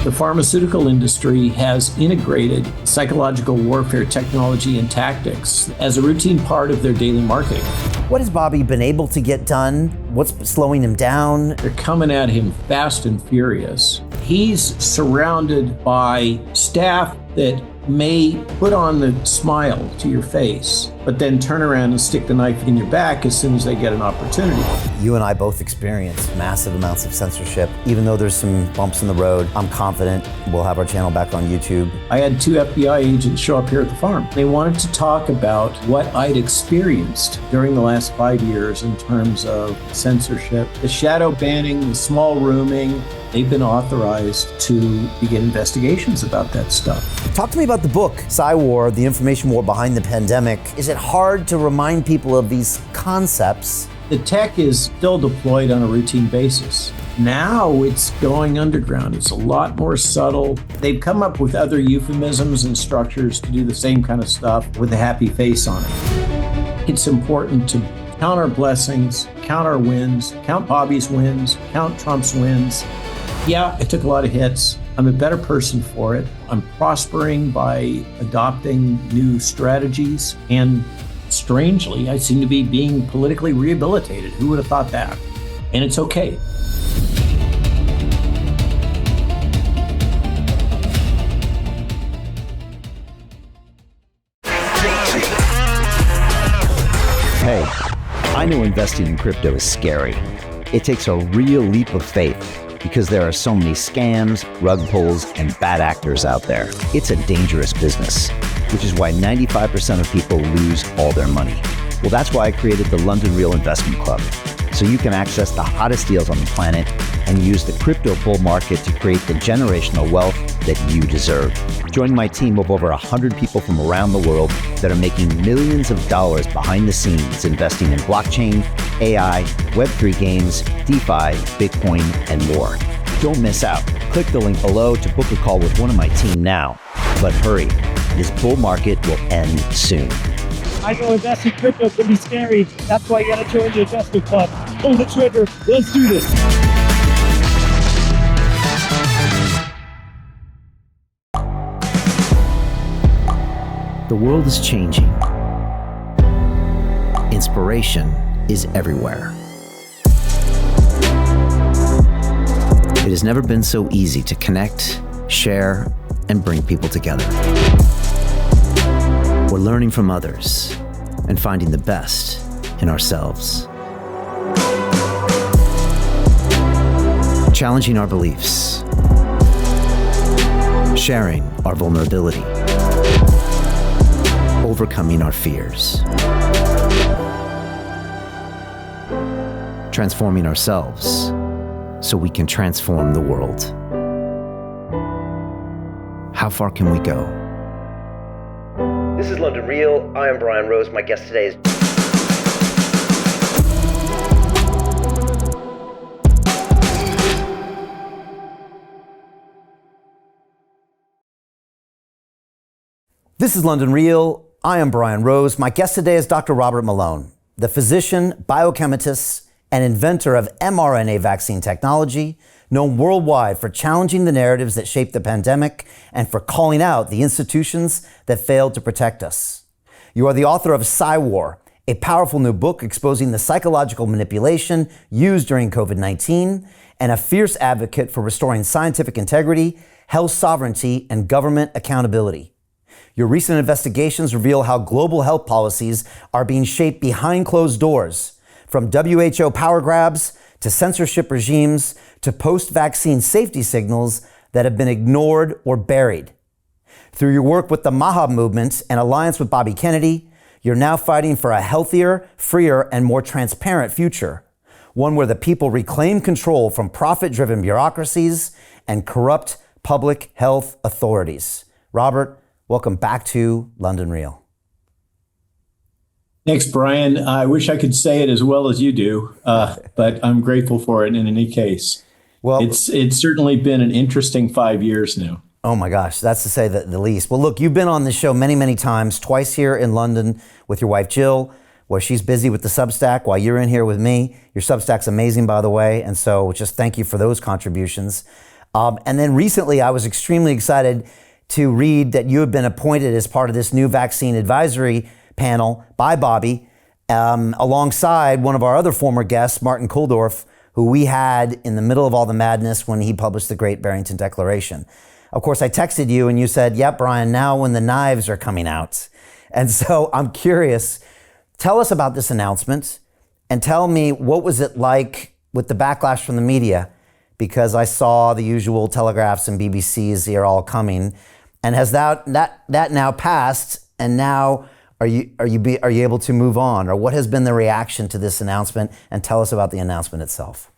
The pharmaceutical industry has integrated psychological warfare technology and tactics as a routine part of their daily marketing. What has Bobby been able to get done? What's slowing him down? They're coming at him fast and furious. He's surrounded by staff that may put on the smile to your face, but then turn around and stick the knife in your back as soon as they get an opportunity. You and I both experienced massive amounts of censorship. Even though there's some bumps in the road, I'm confident we'll have our channel back on YouTube. I had 2 FBI agents show up here at the farm. They wanted to talk about what I'd experienced during the last 5 years in terms of censorship, the shadow banning, the small rooming. They've been authorized to begin investigations about that stuff. Talk to me about the book, War, The Information War Behind the Pandemic. Is it hard to remind people of these concepts? The tech is still deployed on a routine basis. Now it's going underground. It's a lot more subtle. They've come up with other euphemisms and structures to do the same kind of stuff with a happy face on it. It's important to count our blessings, count our wins, count Bobby's wins, count Trump's wins. Yeah, it took a lot of hits. I'm a better person for it. I'm prospering by adopting new strategies. And strangely, I seem to be being politically rehabilitated. Who would have thought that? And it's okay. Hey, I know investing in crypto is scary. It takes a real leap of faith because there are so many scams, rug pulls, and bad actors out there. It's a dangerous business, which is why 95% of people lose all their money. Well, that's why I created the London Real Investment Club, so you can access the hottest deals on the planet and use the crypto bull market to create the generational wealth that you deserve. Join my team of over 100 people from around the world that are making millions of dollars behind the scenes investing in blockchain, AI, Web3 games, DeFi, Bitcoin, and more. Don't miss out. Click the link below to book a call with one of my team now. But hurry, this bull market will end soon. I know investing in crypto can be scary. That's why you gotta join the investment club. Pull the trigger. Let's do this. The world is changing. Inspiration is everywhere. It has never been so easy to connect, share, and bring people together. We're learning from others and finding the best in ourselves. Challenging our beliefs. Sharing our vulnerability. Overcoming our fears. Transforming ourselves so we can transform the world. How far can we go? This is London Real. I am Brian Rose. My guest today is... This is London Real. I am Brian Rose. My guest today is Dr. Robert Malone, the physician, biochemist, and inventor of mRNA vaccine technology, known worldwide for challenging the narratives that shaped the pandemic and for calling out the institutions that failed to protect us. You are the author of War, a powerful new book exposing the psychological manipulation used during COVID-19, and a fierce advocate for restoring scientific integrity, health sovereignty, and government accountability. Your recent investigations reveal how global health policies are being shaped behind closed doors, from WHO power grabs to censorship regimes to post-vaccine safety signals that have been ignored or buried. Through your work with the MAHA movement and alliance with Bobby Kennedy, you're now fighting for a healthier, freer, and more transparent future, one where the people reclaim control from profit-driven bureaucracies and corrupt public health authorities. Robert, welcome back to London Real. Thanks, Brian. I wish I could say it as well as you do, but I'm grateful for it in any case. Well, it's certainly been an interesting 5 years now. Oh my gosh, that's to say the least. Well, look, you've been on this show many, many times, twice here in London with your wife, Jill, where she's busy with the Substack while you're in here with me. Your Substack's amazing, by the way, and so just thank you for those contributions. And then recently, I was extremely excited to read that you have been appointed as part of this new vaccine advisory panel by Bobby, alongside one of our other former guests, Martin Kulldorff, who we had in the middle of all the madness when he published the Great Barrington Declaration. Of course, I texted you and you said, "Yep, Brian, now when the knives are coming out." And so I'm curious, tell us about this announcement and tell me, what was it like with the backlash from the media? Because I saw the usual telegraphs and BBCs are all coming. And has that now passed? And now are you able to move on? Or what has been the reaction to this announcement? And tell us about the announcement itself.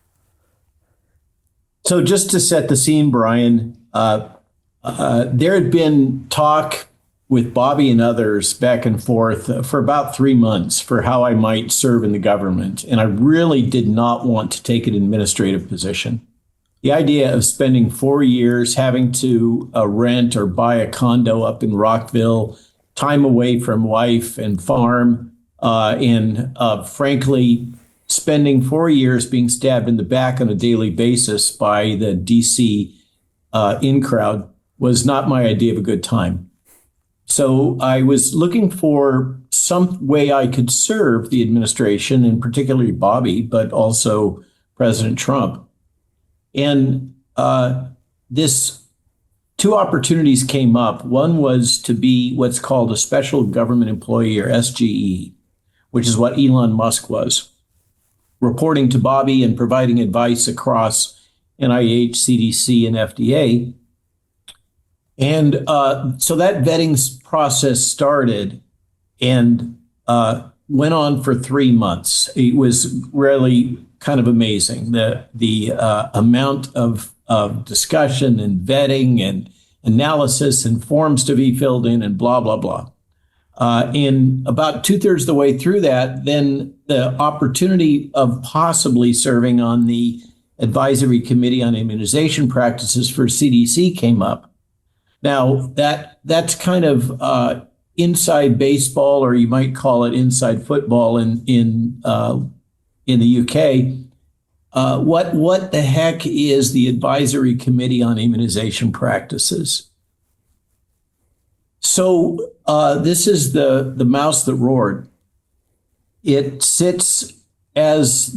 So just to set the scene, Brian, there had been talk with Bobby and others back and forth for about 3 months for how I might serve in the government. And I really did not want to take an administrative position. The idea of spending 4 years having to rent or buy a condo up in Rockville, time away from wife and farm, and frankly, spending 4 years being stabbed in the back on a daily basis by the DC in crowd was not my idea of a good time. So I was looking for some way I could serve the administration, and particularly Bobby, but also President Trump. And this two opportunities came up. One was to be what's called a special government employee, or SGE, which is what Elon Musk was, reporting to Bobby and providing advice across NIH, CDC, and FDA. And so that vetting process started and went on for 3 months. It was really kind of amazing, the amount of discussion and vetting and analysis and forms to be filled in and blah, blah, blah. And about 2/3 of the way through that, then the opportunity of possibly serving on the advisory committee on immunization practices for CDC came up. Now, that's kind of inside baseball, or you might call it inside football in the UK. What the heck is the Advisory Committee on Immunization Practices? So this is the mouse that roared. It sits as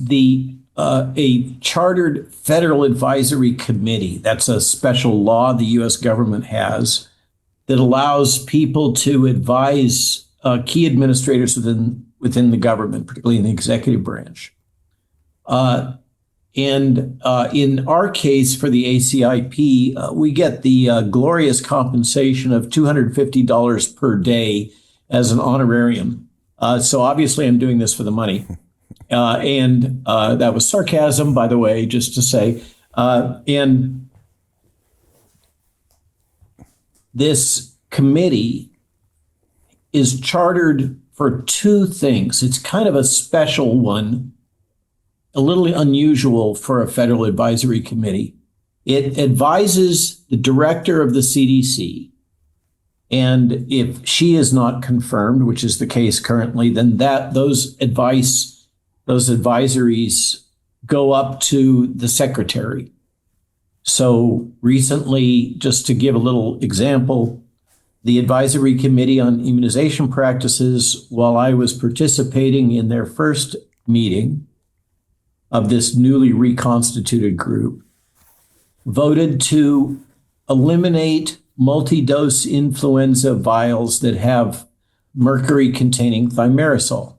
a chartered federal advisory committee. That's a special law the U.S. government has that allows people to advise key administrators within the government, particularly in the executive branch. And in our case, for the ACIP, we get the glorious compensation of $250 per day as an honorarium. So obviously, I'm doing this for the money. And that was sarcasm, by the way, just to say. And this committee is chartered for two things. It's kind of a special one, a little unusual for a federal advisory committee. It advises the director of the CDC. And if she is not confirmed, which is the case currently, then those advisories go up to the secretary. So recently, just to give a little example, the Advisory Committee on Immunization Practices, while I was participating in their first meeting of this newly reconstituted group, voted to eliminate multi-dose influenza vials that have mercury-containing thimerosal.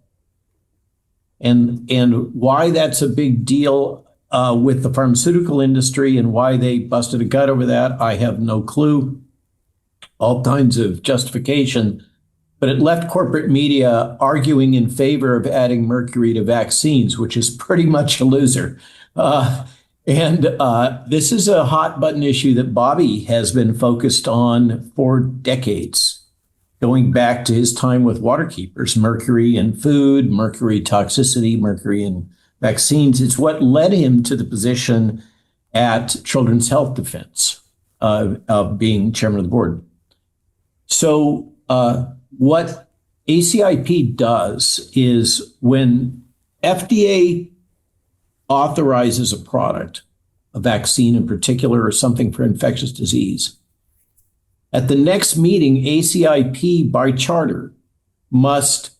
And why that's a big deal with the pharmaceutical industry and why they busted a gut over that, I have no clue. All kinds of justification. But it left corporate media arguing in favor of adding mercury to vaccines, which is pretty much a loser. And this is a hot button issue that Bobby has been focused on for decades, going back to his time with Waterkeepers, mercury in food, mercury toxicity, mercury in vaccines. It's what led him to the position at Children's Health Defense of being chairman of the board. So what ACIP does is when FDA authorizes a product, a vaccine in particular or something for infectious disease. At the next meeting, ACIP by charter must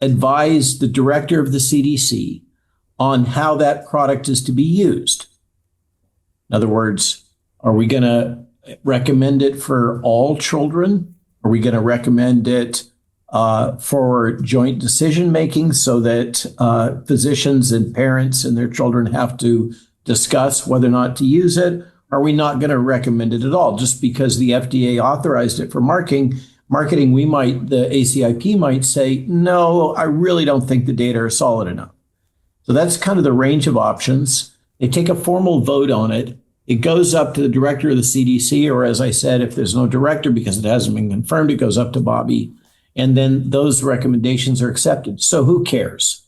advise the director of the CDC on how that product is to be used. In other words, are we going to recommend it for all children? Are we going to recommend it for joint decision making so that physicians and parents and their children have to discuss whether or not to use it? Are we not going to recommend it at all? Just because the FDA authorized it for marketing, the ACIP might say, no, I really don't think the data are solid enough. So that's kind of the range of options. They take a formal vote on it. It goes up to the director of the CDC, or as I said, if there's no director because it hasn't been confirmed, it goes up to Bobby. And then those recommendations are accepted. So who cares?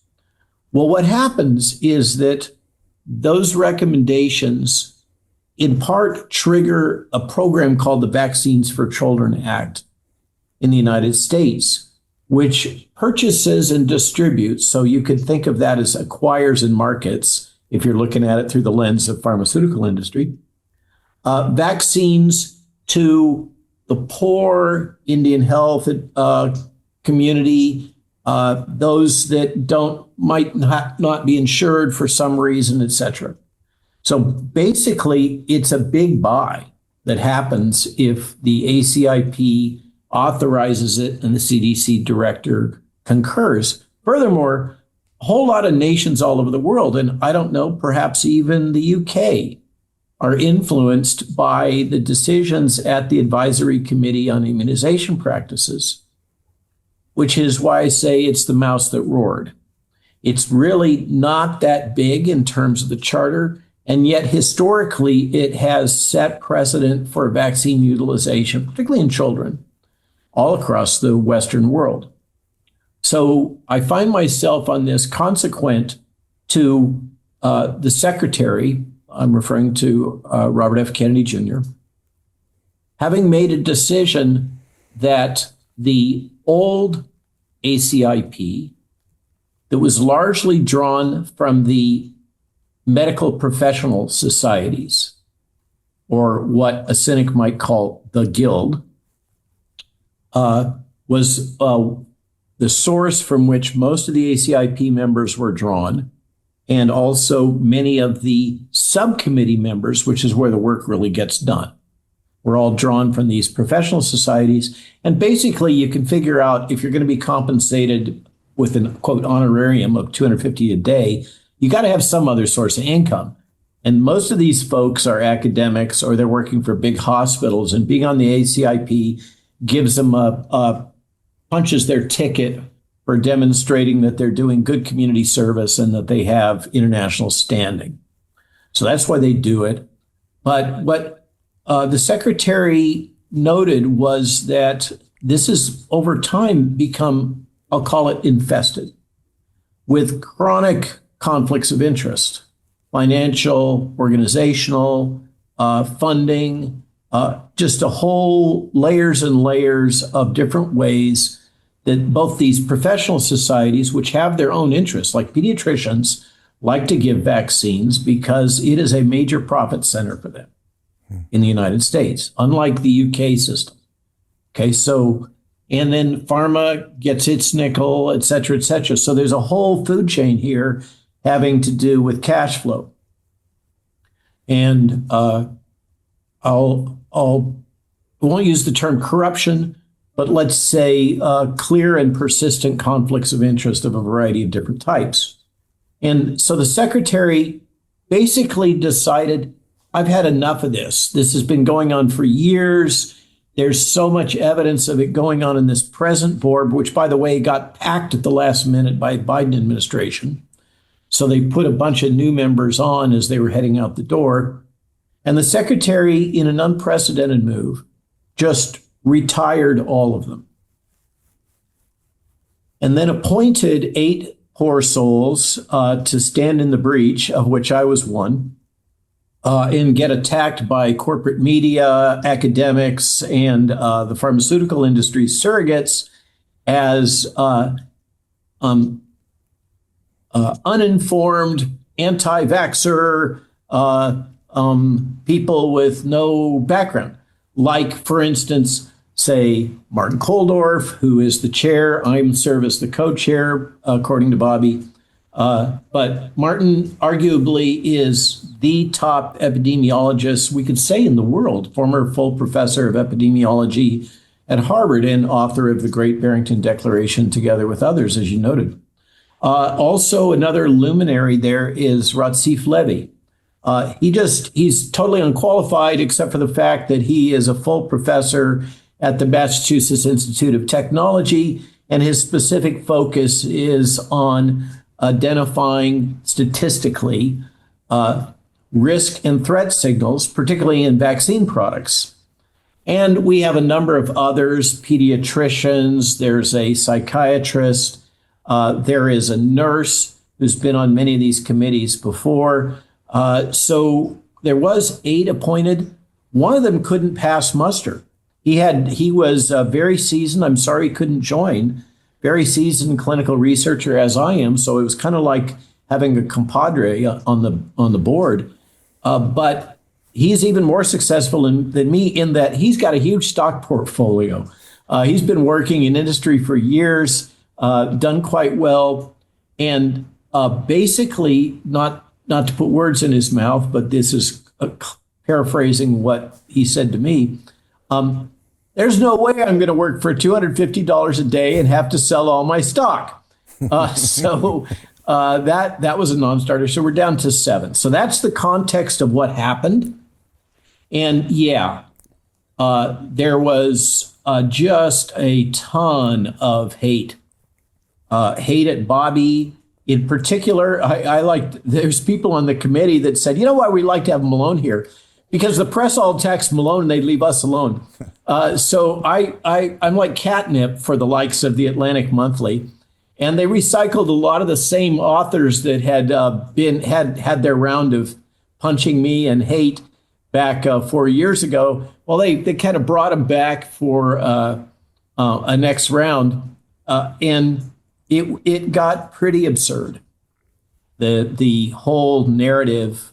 Well, what happens is that those recommendations in part trigger a program called the Vaccines for Children Act in the United States, which purchases and distributes. So you could think of that as acquires and markets, if you're looking at it through the lens of pharmaceutical industry, vaccines to the poor, Indian health community, those that might not be insured for some reason, et cetera. So basically, it's a big buy that happens if the ACIP authorizes it and the CDC director concurs. Furthermore, a whole lot of nations all over the world, and I don't know, perhaps even the UK, are influenced by the decisions at the Advisory Committee on Immunization Practices, which is why I say it's the mouse that roared. It's really not that big in terms of the charter, and yet historically it has set precedent for vaccine utilization, particularly in children, all across the Western world. So I find myself on this consequent to the secretary, I'm referring to Robert F. Kennedy Jr., having made a decision that the old ACIP that was largely drawn from the medical professional societies, or what a cynic might call the guild, was the source from which most of the ACIP members were drawn, and also many of the subcommittee members, which is where the work really gets done. We're all drawn from these professional societies. And basically, you can figure out if you're going to be compensated with an, quote, honorarium of $250 a day, you got to have some other source of income. And most of these folks are academics or they're working for big hospitals, and being on the ACIP gives them punches their ticket for demonstrating that they're doing good community service and that they have international standing. So that's why they do it. But what the secretary noted was that this has over time become, I'll call it, infested with chronic conflicts of interest, financial, organizational, funding, just a whole layers and layers of different ways that both these professional societies, which have their own interests, like pediatricians, like to give vaccines because it is a major profit center for them in the United States, unlike the UK system. Okay, so, and then pharma gets its nickel, et cetera, et cetera. So there's a whole food chain here having to do with cash flow. And I won't use the term corruption, but let's say clear and persistent conflicts of interest of a variety of different types. And so the secretary basically decided, I've had enough of this. This has been going on for years. There's so much evidence of it going on in this present board, which, by the way, got packed at the last minute by the Biden administration. So they put a bunch of new members on as they were heading out the door. And the secretary, in an unprecedented move, just retired all of them. And then appointed 8 poor souls to stand in the breach, of which I was one, and get attacked by corporate media, academics, and the pharmaceutical industry surrogates as uninformed, anti-vaxxer, people with no background, like, for instance, say, Martin Koldorf, who is the chair. I'm serve as the co-chair, according to Bobby. But Martin arguably is the top epidemiologist, we could say, in the world, former full professor of epidemiology at Harvard and author of the Great Barrington Declaration, together with others, as you noted. Also, another luminary there is Ratzif Levy. He's totally unqualified, except for the fact that he is a full professor at the Massachusetts Institute of Technology, and his specific focus is on identifying statistically risk and threat signals, particularly in vaccine products. And we have a number of others, pediatricians, there's a psychiatrist, there is a nurse who's been on many of these committees before. So there was 8 appointed. One of them couldn't pass muster. He was very seasoned. I'm sorry he couldn't join. Very seasoned clinical researcher, as I am. So it was kind of like having a compadre on the board. But he's even more successful than me in that he's got a huge stock portfolio. He's been working in industry for years, done quite well, and basically, not to put words in his mouth, but this is paraphrasing what he said to me. There's no way I'm going to work for $250 a day and have to sell all my stock. So that was a non-starter. So we're down to 7. So that's the context of what happened. And yeah, there was just a ton of hate. Hate at Bobby. In particular, there's people on the committee that said, you know why we like to have Malone here? Because the press all text Malone and they'd leave us alone. So I'm like catnip for the likes of the Atlantic Monthly. And they recycled a lot of the same authors that had had their round of punching me and hate back 4 years ago. Well, they kind of brought them back for a next round. And it got pretty absurd, the whole narrative.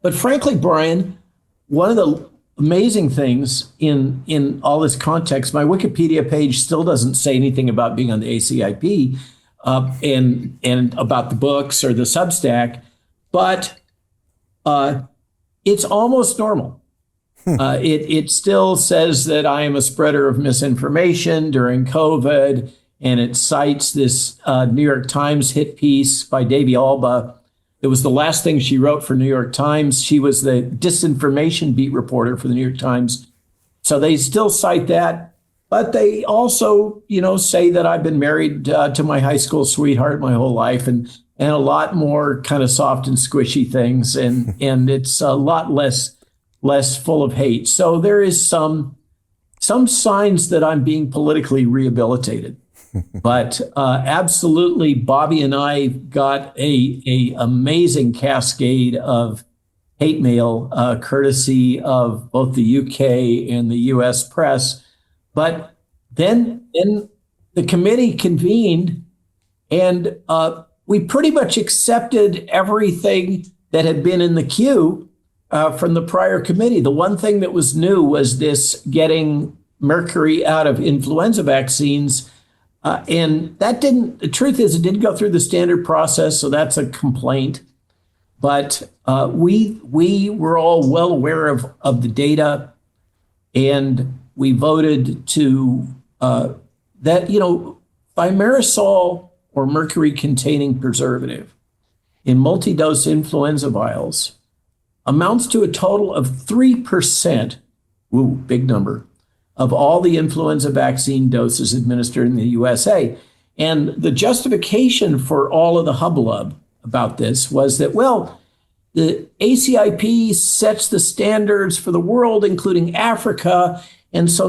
But frankly, Brian, one of the amazing things in all this context, my Wikipedia page still doesn't say anything about being on the ACIP and about the books or the Substack, but it's almost normal. It still says that I am a spreader of misinformation during COVID, and it cites this New York Times hit piece by Davy Alba. It was the last thing she wrote for New York Times. She was the disinformation beat reporter for the New York Times. So they still cite that. But they also, say that I've been married to my high school sweetheart my whole life and a lot more kind of soft and squishy things. And it's a lot less full of hate. So there is some signs that I'm being politically rehabilitated. But absolutely, Bobby and I got a amazing cascade of hate mail, courtesy of both the UK and the US press. But then the committee convened, and we pretty much accepted everything that had been in the queue from the prior committee. The one thing that was new was this getting mercury out of influenza vaccines. And the truth is, it didn't go through the standard process, so that's a complaint. But we were all well aware of the data, and we voted to that, thimerosal or mercury-containing preservative in multi-dose influenza vials amounts to a total of 3%, big number, of all the influenza vaccine doses administered in the USA. And the justification for all of the hubbub about this was that, the ACIP sets the standards for the world, including Africa. And so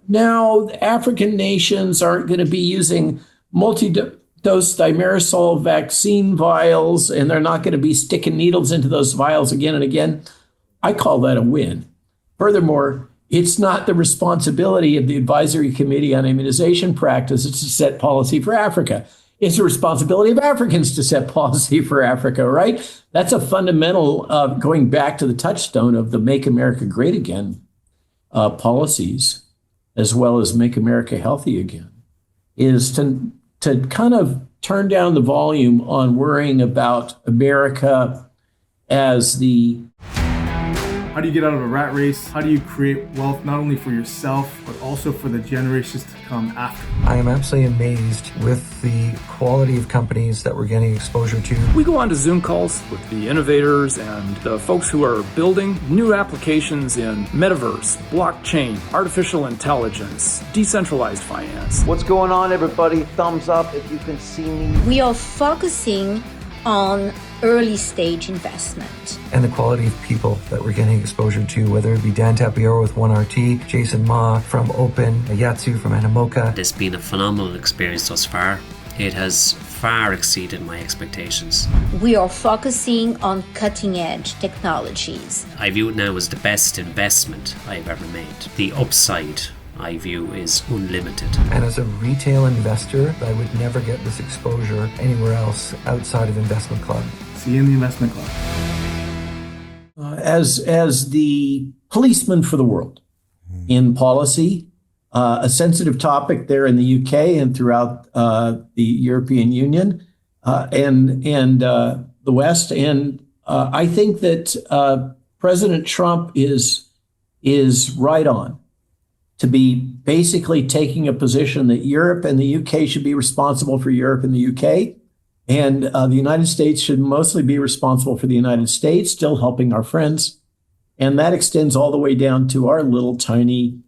now the African nations aren't going to be using multi-dose thimerosal vaccine vials, and they're not going to be sticking needles into those vials again and again. I call that a win. Furthermore, it's not the responsibility of the Advisory Committee on Immunization Practices to set policy for Africa. it's the responsibility of Africans to set policy for Africa, right? That's a fundamental, going back to the touchstone of the Make America Great Again policies, as well as Make America Healthy Again, is to kind of turn down the volume on worrying about America as the... How do you get out of a rat race? How do you create wealth not only for yourself, but also for the generations to come after? I am absolutely amazed with the quality of companies that we're getting exposure to. We go on to Zoom calls with the innovators and the folks who are building new applications in metaverse, blockchain, artificial intelligence, decentralized finance. What's going on, everybody? Thumbs up if you can see me. We are focusing on early stage investment. And the quality of people that we're getting exposure to, whether it be Dan Tapiero with 1RT, Jason Ma from Open, Yatsu from Animoca. It's been a phenomenal experience thus far. It has far exceeded my expectations. We are focusing on cutting edge technologies. I view it now as the best investment I've ever made. The upside I view is unlimited. And as a retail investor, I would never get this exposure anywhere else outside of Investment Club. See you in the investment club. As the policeman for the world in policy, a sensitive topic there in the UK and throughout the European Union and the West. And I think that President Trump is right on to be basically taking a position that Europe and the UK should be responsible for Europe and the UK. And the United States should mostly be responsible for the United States, still helping our friends. And that extends all the way down to our little tiny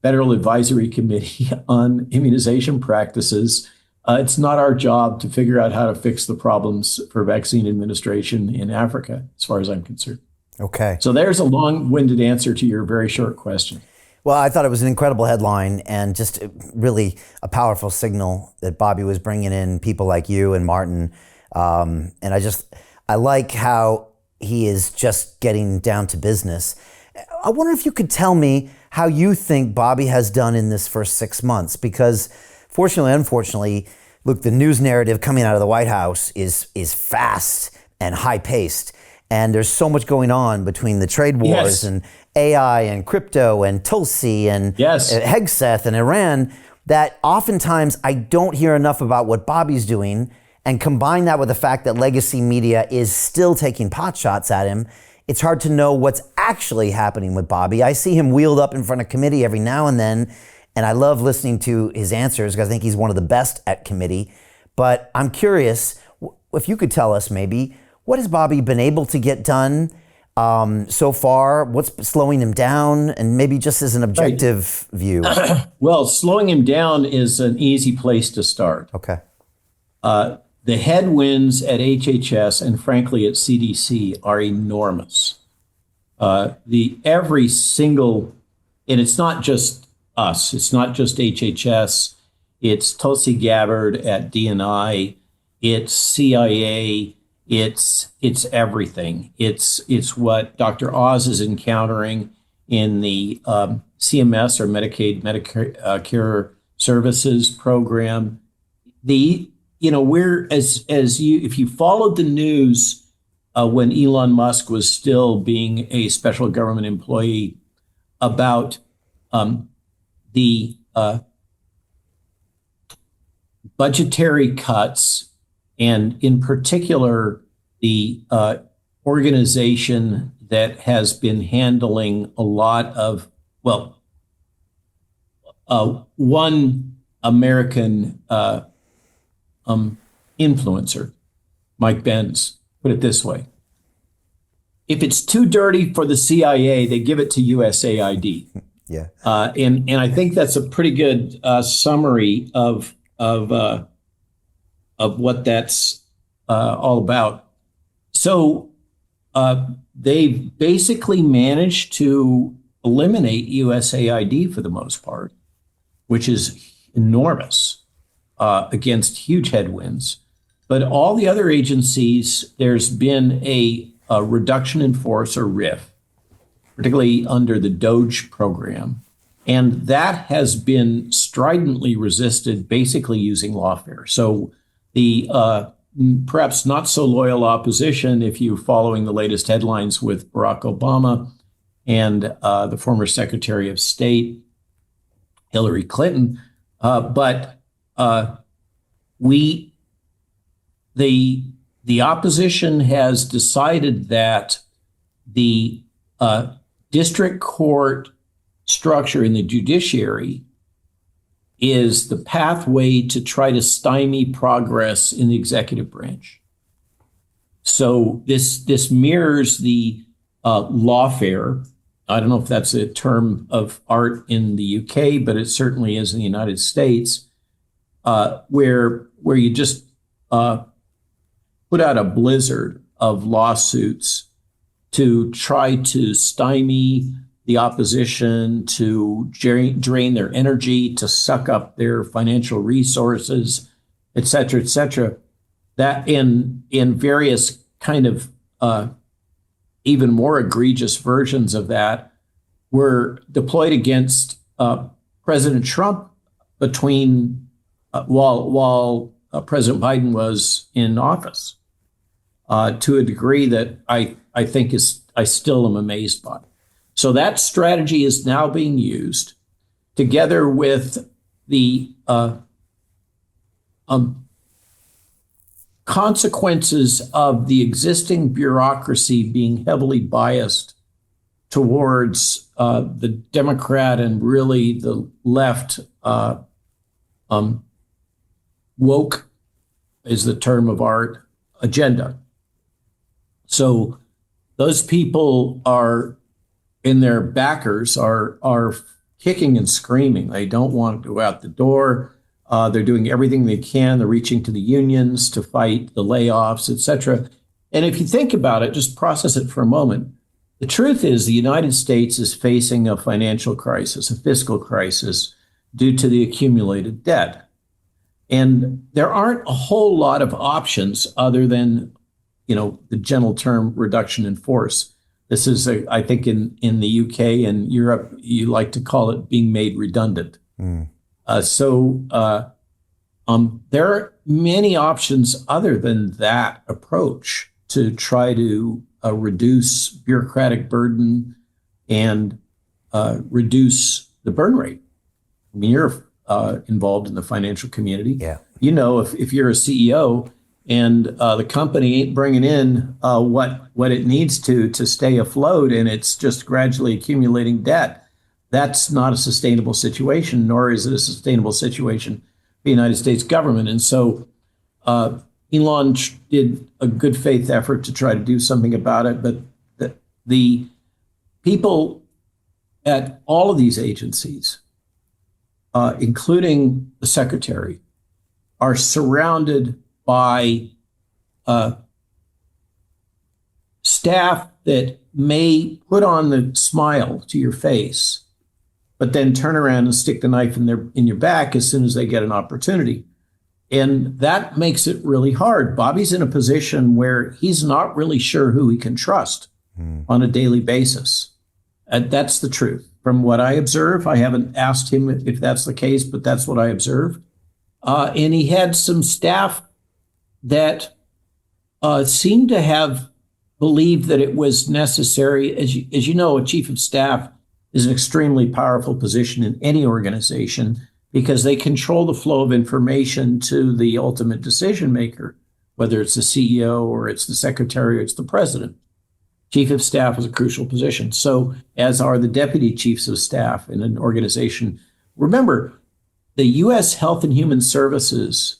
Federal Advisory Committee on immunization practices. It's not our job to figure out how to fix the problems for vaccine administration in Africa, as far as I'm concerned. Okay. So there's a long-winded answer to your very short question. Well, I thought it was an incredible headline and just really a powerful signal that Bobby was bringing in people like you and Martin. And I like how he is just getting down to business. I wonder if you could tell me how you think Bobby has done in this first 6 months, because fortunately, unfortunately, look, the news narrative coming out of the White House is fast and high paced. And there's so much going on between the trade wars and AI and crypto and Tulsi and Hegseth and Iran that oftentimes I don't hear enough about what Bobby's doing. And combine that with the fact that legacy media is still taking pot shots at him, it's hard to know what's actually happening with Bobby. I see him wheeled up in front of committee every now and then, and I love listening to his answers because I think he's one of the best at committee. But I'm curious if you could tell us maybe, what has Bobby been able to get done so far? What's slowing him down? And maybe just as an objective view. Well, slowing him down is an easy place to start. Okay. The headwinds at HHS and frankly at CDC are enormous. Every single, and it's not just us, it's not just HHS, it's Tulsi Gabbard at DNI, it's CIA, it's everything. It's what Dr. Oz is encountering in the CMS or Medicare Services program. If you followed the news when Elon Musk was still being a special government employee about the budgetary cuts, and in particular, the organization that has been handling a lot of, one American influencer, Mike Benz, put it this way. If it's too dirty for the CIA, they give it to USAID. Yeah. And I think that's a pretty good summary of what that's all about. So they've basically managed to eliminate USAID for the most part, which is enormous against huge headwinds. But all the other agencies, there's been a reduction in force or RIF, particularly under the DOGE program. And that has been stridently resisted, basically using lawfare. So the perhaps not so loyal opposition, if you're following the latest headlines with Barack Obama and the former Secretary of State, Hillary Clinton. But the opposition has decided that the district court structure in the judiciary is the pathway to try to stymie progress in the executive branch. So this mirrors the lawfare. I don't know if that's a term of art in the UK, but it certainly is in the United States, where you just put out a blizzard of lawsuits to try to stymie the opposition, to drain their energy, to suck up their financial resources, et cetera, that in various kind of even more egregious versions of that were deployed against President Trump between while President Biden was in office, to a degree that I think I still am amazed by. So that strategy is now being used together with the consequences of the existing bureaucracy being heavily biased towards the Democrat and really the left. Woke is the term of art agenda. So those people are, in their backers, are kicking and screaming. They don't want to go out the door. They're doing everything they can. They're reaching to the unions to fight the layoffs, et cetera. And if you think about it, just process it for a moment. The truth is the United States is facing a financial crisis, a fiscal crisis, due to the accumulated debt. And there aren't a whole lot of options other than, the gentle term reduction in force. This is, I think, in the UK and Europe, you like to call it being made redundant. So there are many options other than that approach to try to reduce bureaucratic burden and reduce the burn rate. I mean, you're involved in the financial community. Yeah. If you're a CEO and the company ain't bringing in what it needs to stay afloat, and it's just gradually accumulating debt, that's not a sustainable situation, nor is it a sustainable situation for the United States government. And so Elon did a good faith effort to try to do something about it, but the people at all of these agencies, including the secretary, are surrounded by staff that may put on the smile to your face, but then turn around and stick the knife in your back as soon as they get an opportunity. And that makes it really hard. Bobby's in a position where he's not really sure who he can trust on a daily basis. And that's the truth. From what I observe, I haven't asked him if that's the case, but that's what I observed. And he had some staff that seemed to have believed that it was necessary. As you know, a chief of staff is an extremely powerful position in any organization because they control the flow of information to the ultimate decision maker, whether it's the CEO or it's the secretary or it's the president. Chief of staff is a crucial position. So as are the deputy chiefs of staff in an organization. Remember, the U.S. Health and Human Services,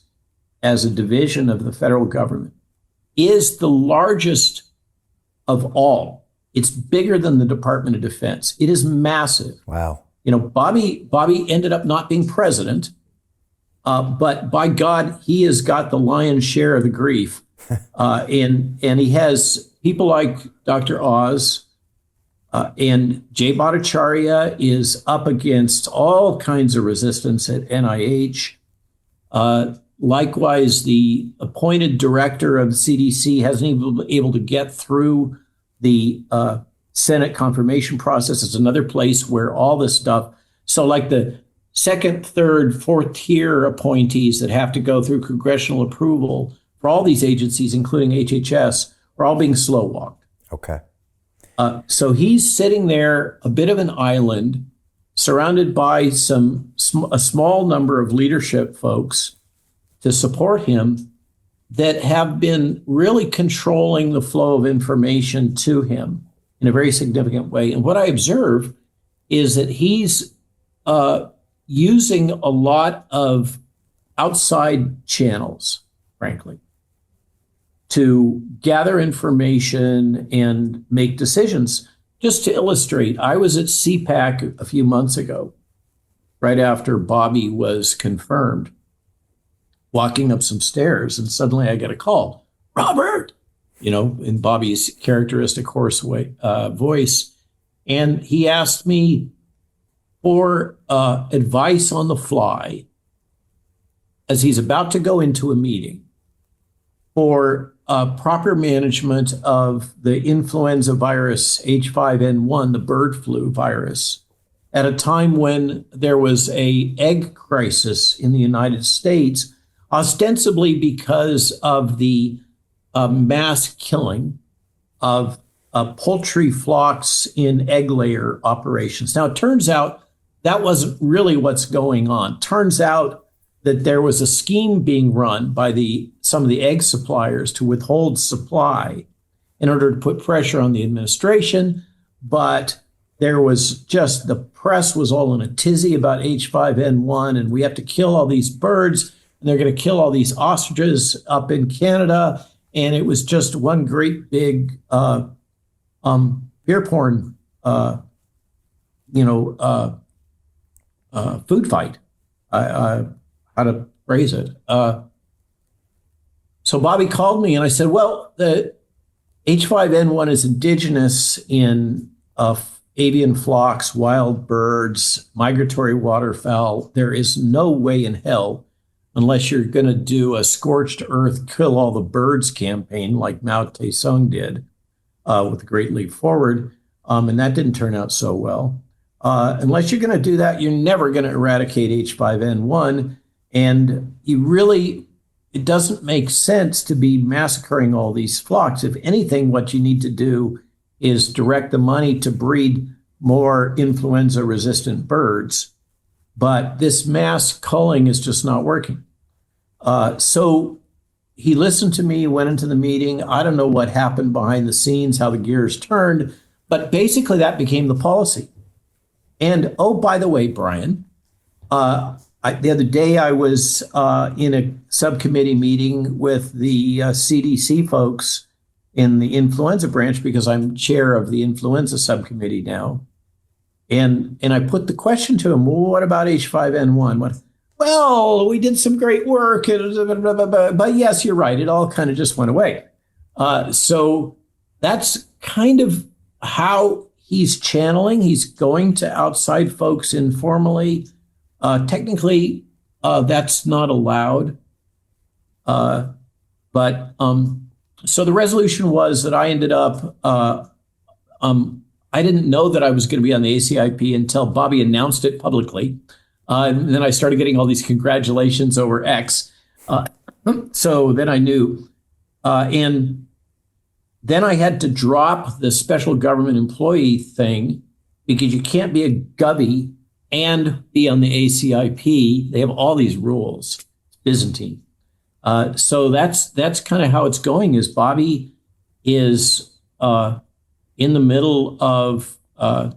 as a division of the federal government, is the largest of all. It's bigger than the Department of Defense. It is massive. Wow. Bobby ended up not being president, but by God, he has got the lion's share of the grief. And he has people like Dr. Oz, and Jay Bhattacharya is up against all kinds of resistance at NIH. Likewise, the appointed director of the CDC hasn't even been able to get through the Senate confirmation process. It's another place where all this stuff. So like the second, third, fourth tier appointees that have to go through congressional approval for all these agencies, including HHS, are all being slow walked. Okay. So he's sitting there, a bit of an island, surrounded by a small number of leadership folks to support him that have been really controlling the flow of information to him in a very significant way. And what I observe is that he's using a lot of outside channels, frankly, to gather information and make decisions. Just to illustrate, I was at CPAC a few months ago, right after Bobby was confirmed, walking up some stairs, and suddenly I get a call, Robert, in Bobby's characteristic hoarse voice. And he asked me for advice on the fly as he's about to go into a meeting for proper management of the influenza virus H5N1, the bird flu virus, at a time when there was an egg crisis in the United States, ostensibly because of the mass killing of poultry flocks in egg layer operations. Now, it turns out that wasn't really what's going on. Turns out that there was a scheme being run by some of the egg suppliers to withhold supply in order to put pressure on the administration. But there was just, the press was all in a tizzy about H5N1, and we have to kill all these birds, and they're going to kill all these ostriches up in Canada. And it was just one great big beer porn, food fight. How to phrase it. So Bobby called me and I said, well, the H5N1 is indigenous in avian flocks, wild birds, migratory waterfowl. There is no way in hell, unless you're going to do a scorched earth, kill all the birds campaign like Mao Tse-tung did with the Great Leap Forward. And that didn't turn out so well. Unless you're going to do that, you're never going to eradicate H5N1. And it doesn't make sense to be massacring all these flocks. If anything, what you need to do is direct the money to breed more influenza-resistant birds. But this mass culling is just not working. So he listened to me, went into the meeting. I don't know what happened behind the scenes, how the gears turned, but basically that became the policy. And, oh, by the way, Brian, the other day I was in a subcommittee meeting with the CDC folks in the influenza branch, because I'm chair of the influenza subcommittee now. And I put the question to him, well, what about H5N1? Well, we did some great work, but yes, you're right. It all kind of just went away. So that's kind of how he's channeling. He's going to outside folks informally. Technically, that's not allowed. So the resolution was that I ended up, I didn't know that I was going to be on the ACIP until Bobby announced it publicly. And then I started getting all these congratulations over X. So then I knew. And then I had to drop the special government employee thing, because you can't be a govy and be on the ACIP. They have all these rules, Byzantine. So that's kind of how it's going. Is Bobby is in the middle of a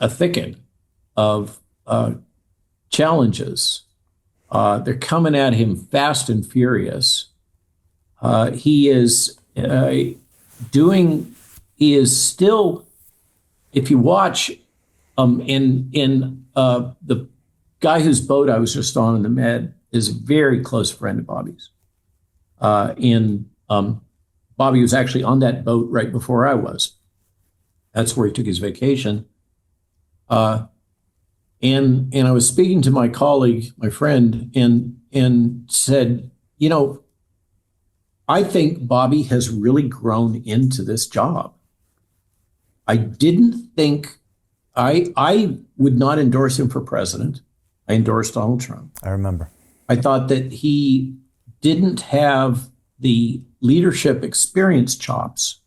thicket of challenges. They're coming at him fast and furious. He is still, if you watch, the guy whose boat I was just on in the Med is a very close friend of Bobby's. Bobby was actually on that boat right before I was. That's where he took his vacation. And I was speaking to my colleague, my friend, and said, I think Bobby has really grown into this job. I didn't think I would not endorse him for president. I endorsed Donald Trump. I remember. I thought that he didn't have the leadership experience chops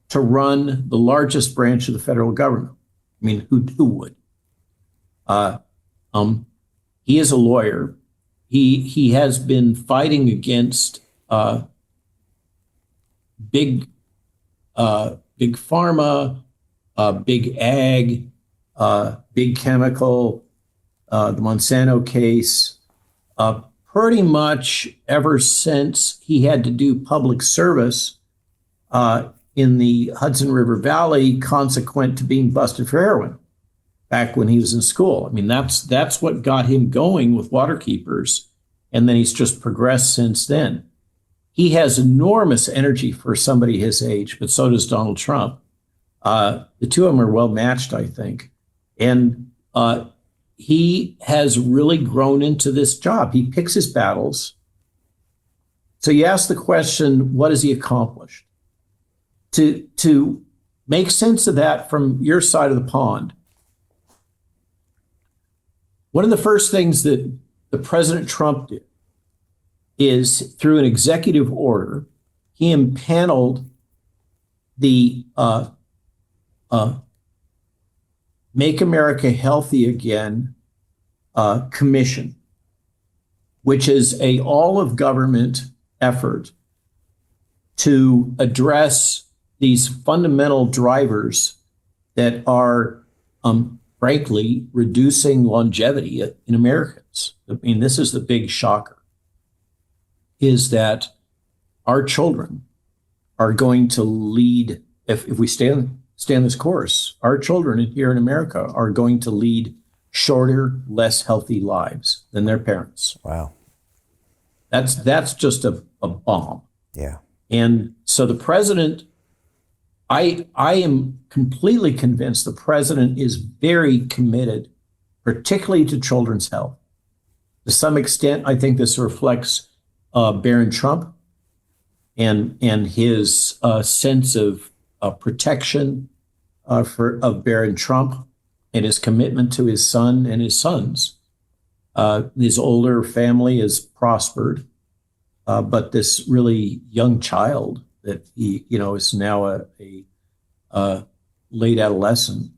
to run the largest branch of the federal government. I mean, who would? He is a lawyer. He has been fighting against big pharma, big ag, big chemical, the Monsanto case, pretty much ever since he had to do public service in the Hudson River Valley, consequent to being busted for heroin back when he was in school. I mean, that's what got him going with Waterkeepers, and then he's just progressed since then. He has enormous energy for somebody his age, but so does Donald Trump. The two of them are well matched, I think. And he has really grown into this job. He picks his battles. So you ask the question, what has he accomplished? To make sense of that from your side of the pond, one of the first things that the President Trump did is, through an executive order, he impaneled the Make America Healthy Again Commission, which is a all of government effort to address these fundamental drivers that are, frankly, reducing longevity in Americans. I mean, this is the big shocker, is that our children are going to lead, if we stay on this course, our children here in America are going to lead shorter, less healthy lives than their parents. Wow. That's just a bomb. Yeah. And so the president, I am completely convinced the president is very committed, particularly to children's health. To some extent, I think this reflects Barron Trump and his sense of protection of Barron Trump and his commitment to his son and his sons. His older family has prospered, but this really young child that he, is now a late adolescent,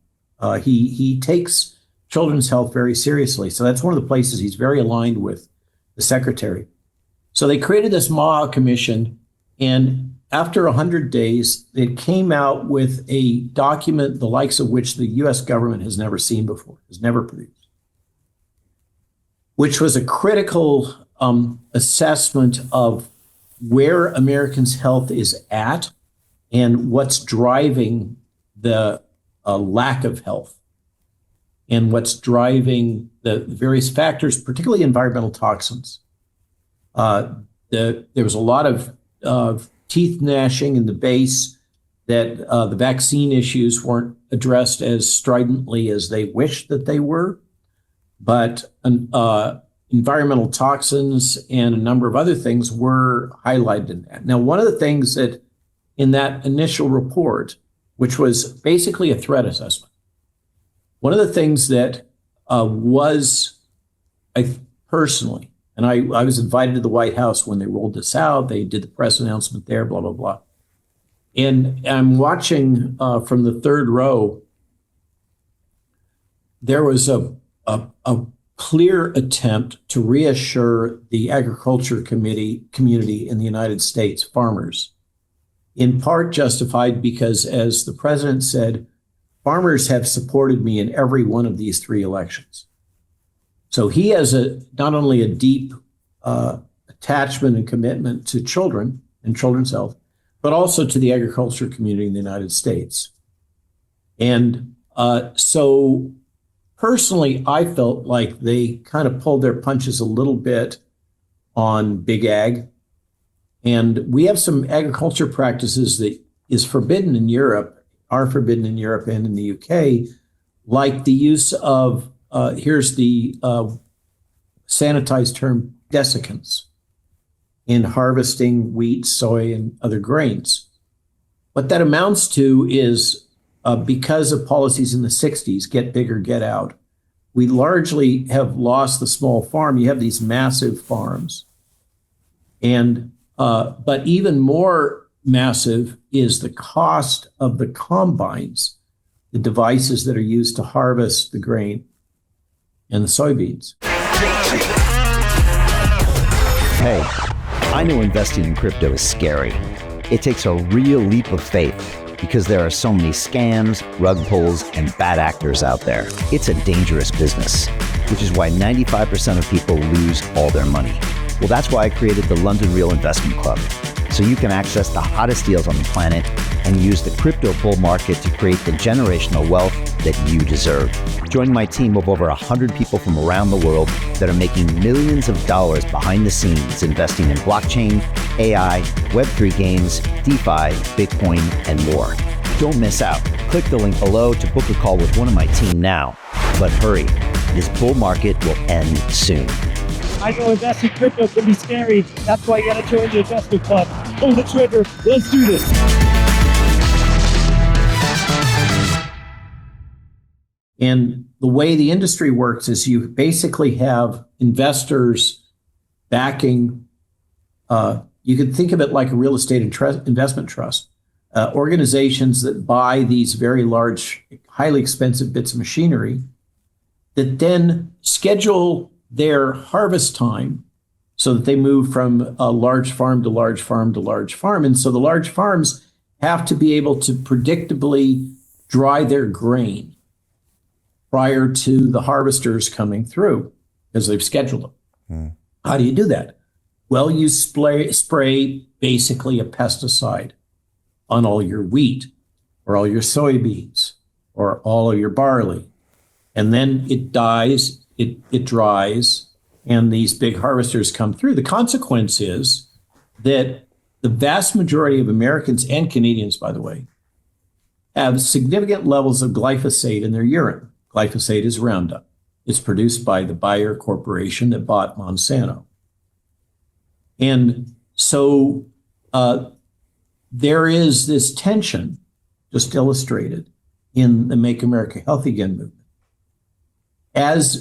he takes children's health very seriously. So that's one of the places he's very aligned with the secretary. So they created this MAHA commission, and after 100 days, it came out with a document the likes of which the U.S. government has never seen before, has never produced, which was a critical assessment of where Americans' health is at and what's driving the lack of health and what's driving the various factors, particularly environmental toxins. There was a lot of teeth gnashing in the base, that the vaccine issues weren't addressed as stridently as they wished that they were, but environmental toxins and a number of other things were highlighted in that. Now, one of the things that in that initial report, which was basically a threat assessment, one of the things that I personally, and I was invited to the White House when they rolled this out. They did the press announcement there, blah, blah, blah. And I'm watching from the third row. There was a clear attempt to reassure the agriculture community in the United States, farmers, in part justified because, as the president said, farmers have supported me in every one of these three elections. So he has not only a deep attachment and commitment to children and children's health, but also to the agriculture community in the United States. And so personally, I felt like they kind of pulled their punches a little bit on big ag. And we have some agriculture practices that is forbidden in Europe, are forbidden in Europe and in the UK, like the use of here's the sanitized term, desiccants, in harvesting wheat, soy, and other grains. What that amounts to is because of policies in the 60s, get bigger, get out, we largely have lost the small farm. You have these massive farms. And but even more massive is the cost of the combines, the devices that are used to harvest the grain and the soybeans. Hey, I know investing in crypto is scary. It takes a real leap of faith because there are so many scams, rug pulls, and bad actors out there. It's a dangerous business, which is why 95% of people lose all their money. Well, that's why I created the London Real Investment Club, so you can access the hottest deals on the planet and use the crypto bull market to create the generational wealth that you deserve. Join my team of over 100 people from around the world that are making millions of dollars behind the scenes investing in blockchain, AI, Web3 games, DeFi, Bitcoin, and more. Don't miss out. Click the link below to book a call with one of my team now. But hurry, this bull market will end soon. I know investing in crypto can be scary. That's why you gotta join the investment club. Pull the trigger. Let's do this. And the way the industry works is you basically have investors backing, you could think of it like a real estate investment trust, organizations that buy these very large, highly expensive bits of machinery that then schedule their harvest time so that they move from a large farm to large farm to large farm. And so the large farms have to be able to predictably dry their grain prior to the harvesters coming through because they've scheduled them. How do you do that? Well, you spray basically a pesticide on all your wheat or all your soybeans or all of your barley. And then it dies, it dries, and these big harvesters come through. The consequence is that the vast majority of Americans and Canadians, by the way, have significant levels of glyphosate in their urine. Glyphosate is Roundup. It's produced by the Bayer Corporation that bought Monsanto. And so there is this tension, just illustrated, in the Make America Healthy Again movement.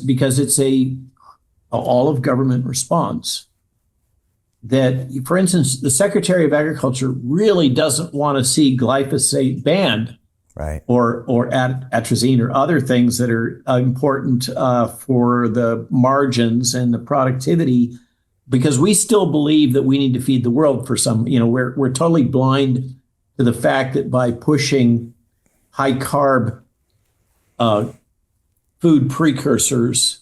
Because it's a all of government response that, for instance, the Secretary of Agriculture really doesn't want to see glyphosate banned, right? Or atrazine or other things that are important for the margins and the productivity, because we still believe that we need to feed the world for some. We're totally blind to the fact that by pushing high carb food precursors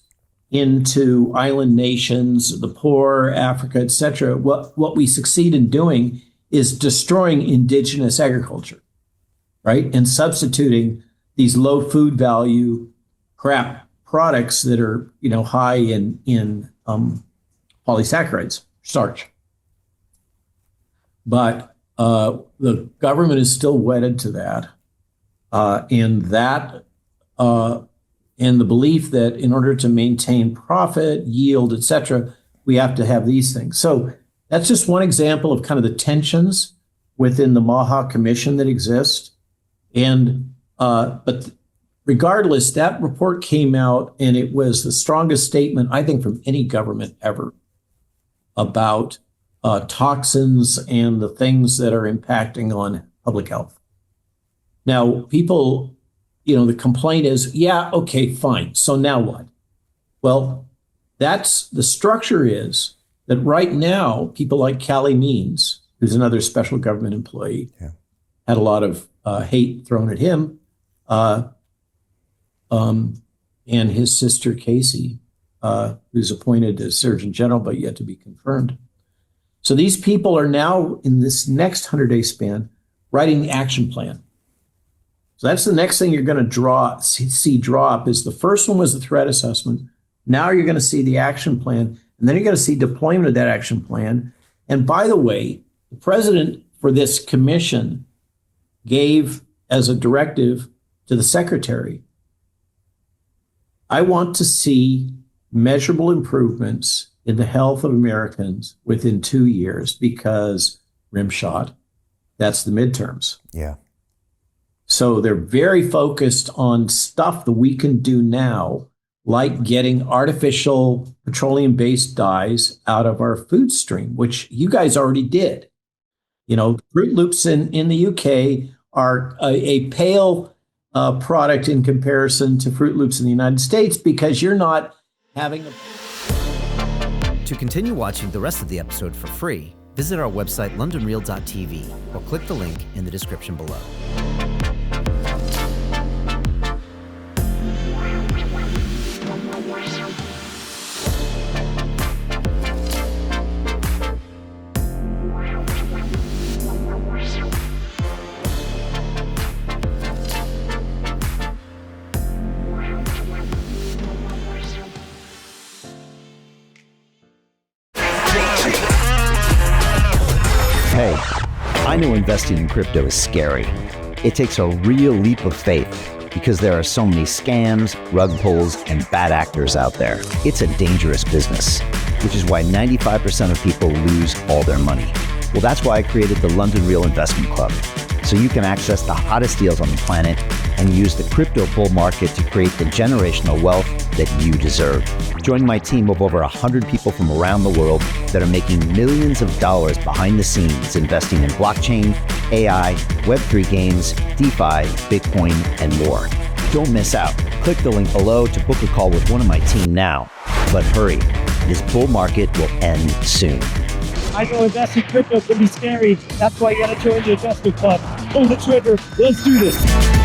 into island nations, the poor, Africa, et cetera, what we succeed in doing is destroying indigenous agriculture, right? And substituting these low food value crap products that are, high in polysaccharides, starch. But the government is still wedded to that. And the belief that in order to maintain profit, yield, et cetera, we have to have these things. So that's just one example of kind of the tensions within the MAHA commission that exist. And but regardless, that report came out and it was the strongest statement, I think, from any government ever about toxins and the things that are impacting on public health. Now, people, the complaint is, yeah, okay, fine. So now what? Well, that's the structure is that right now, people like Callie Means, who's another special government employee, had a lot of hate thrown at him, and his sister, Casey, who's appointed as Surgeon General, but yet to be confirmed. So these people are now, in this next 100-day span, writing the action plan. So that's the next thing you're going to see drop is the first one was the threat assessment. Now you're going to see the action plan, and then you're going to see deployment of that action plan. And by the way, the president for this commission gave as a directive to the secretary, I want to see measurable improvements in the health of Americans within 2 years because rim shot, that's the midterms. Yeah. So they're very focused on stuff that we can do now, like getting artificial petroleum-based dyes out of our food stream, which you guys already did. Fruit Loops in the UK are a pale product in comparison to Fruit Loops in the United States because you're not having a... To continue watching the rest of the episode for free, visit our website londonreal.tv or click the link in the description below. Hey, I know investing in crypto is scary. It takes a real leap of faith because there are so many scams, rug pulls, and bad actors out there. It's a dangerous business, which is why 95% of people lose all their money. Well, that's why I created the London Real Investment Club, so you can access the hottest deals on the planet and use the crypto bull market to create the generational wealth that you deserve. Join my team of over 100 people from around the world that are making millions of dollars behind the scenes investing in blockchain, AI, Web3 games, DeFi, Bitcoin, and more. Don't miss out. Click the link below to book a call with one of my team now. But hurry, this bull market will end soon. I know investing in crypto can be scary. That's why you gotta join the investment club. Pull the trigger. Let's do this.